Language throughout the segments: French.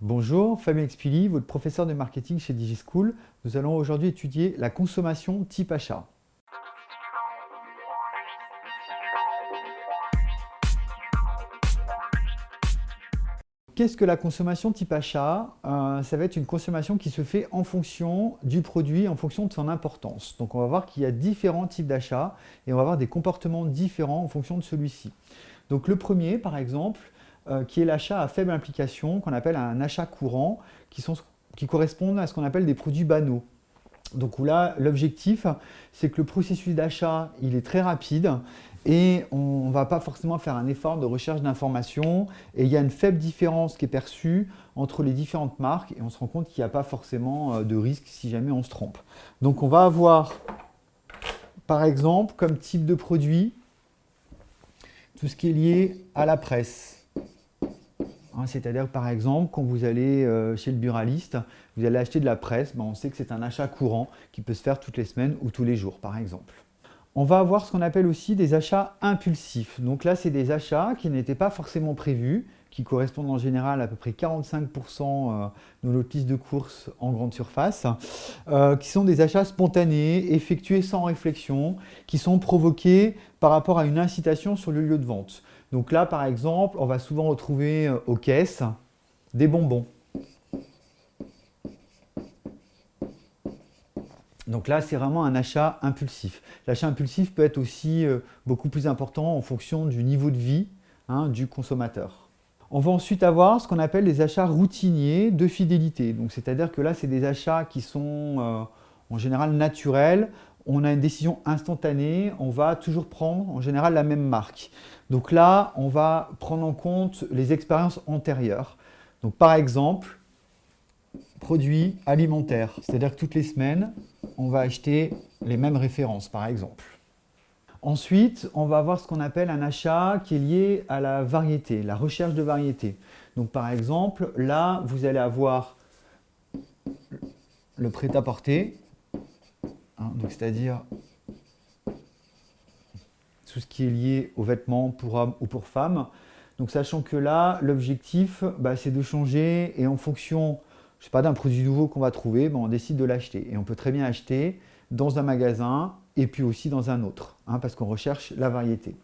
Bonjour, Fabien Expili, votre professeur de marketing chez DigiSchool. Nous allons aujourd'hui étudier la consommation type achat. Qu'est-ce que la consommation type achat? Ça va être une consommation qui se fait en fonction du produit, en fonction de son importance. Donc on va voir qu'il y a différents types d'achats et on va avoir des comportements différents en fonction de celui-ci. Donc le premier, par exemple, qui est l'achat à faible implication, qu'on appelle un achat courant, qui correspondent à ce qu'on appelle des produits banaux. Donc là, l'objectif, c'est que le processus d'achat, il est très rapide et on ne va pas forcément faire un effort de recherche d'informations et il y a une faible différence qui est perçue entre les différentes marques et on se rend compte qu'il n'y a pas forcément de risque si jamais on se trompe. Donc on va avoir, par exemple, comme type de produit, tout ce qui est lié à la presse. C'est-à-dire, par exemple, quand vous allez chez le buraliste, vous allez acheter de la presse, on sait que c'est un achat courant qui peut se faire toutes les semaines ou tous les jours, par exemple. On va avoir ce qu'on appelle aussi des achats impulsifs. Donc là, c'est des achats qui n'étaient pas forcément prévus, qui correspondent en général à peu près 45% de notre liste de courses en grande surface, qui sont des achats spontanés, effectués sans réflexion, qui sont provoqués par rapport à une incitation sur le lieu de vente. Donc là, par exemple, on va souvent retrouver aux caisses des bonbons. Donc là, c'est vraiment un achat impulsif. L'achat impulsif peut être aussi beaucoup plus important en fonction du niveau de vie du consommateur. On va ensuite avoir ce qu'on appelle les achats routiniers de fidélité. Donc c'est-à-dire que là, c'est des achats qui sont en général naturels. On a une décision instantanée, on va toujours prendre en général la même marque. Donc là, on va prendre en compte les expériences antérieures. Donc par exemple, produits alimentaires, c'est-à-dire que toutes les semaines, on va acheter les mêmes références, par exemple. Ensuite, on va avoir ce qu'on appelle un achat qui est lié à la variété, la recherche de variété. Donc par exemple, là, vous allez avoir le prêt-à-porter, c'est-à-dire tout ce qui est lié aux vêtements pour hommes ou pour femmes. Donc sachant que là, l'objectif, c'est de changer et en fonction, je sais pas, d'un produit nouveau qu'on va trouver, on décide de l'acheter. Et on peut très bien acheter dans un magasin et puis aussi dans un autre, parce qu'on recherche la variété.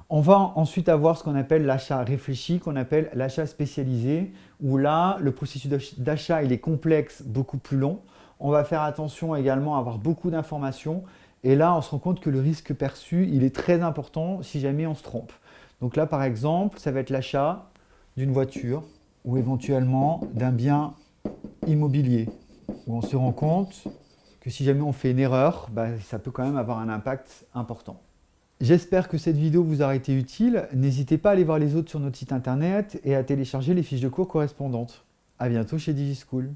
On va ensuite avoir ce qu'on appelle l'achat réfléchi, qu'on appelle l'achat spécialisé, où là, le processus d'achat, il est complexe, beaucoup plus long. On va faire attention également à avoir beaucoup d'informations. Et là, on se rend compte que le risque perçu, il est très important si jamais on se trompe. Donc là, par exemple, ça va être l'achat d'une voiture ou éventuellement d'un bien immobilier, où on se rend compte que si jamais on fait une erreur, ça peut quand même avoir un impact important. J'espère que cette vidéo vous aura été utile. N'hésitez pas à aller voir les autres sur notre site internet et à télécharger les fiches de cours correspondantes. À bientôt chez DigiSchool.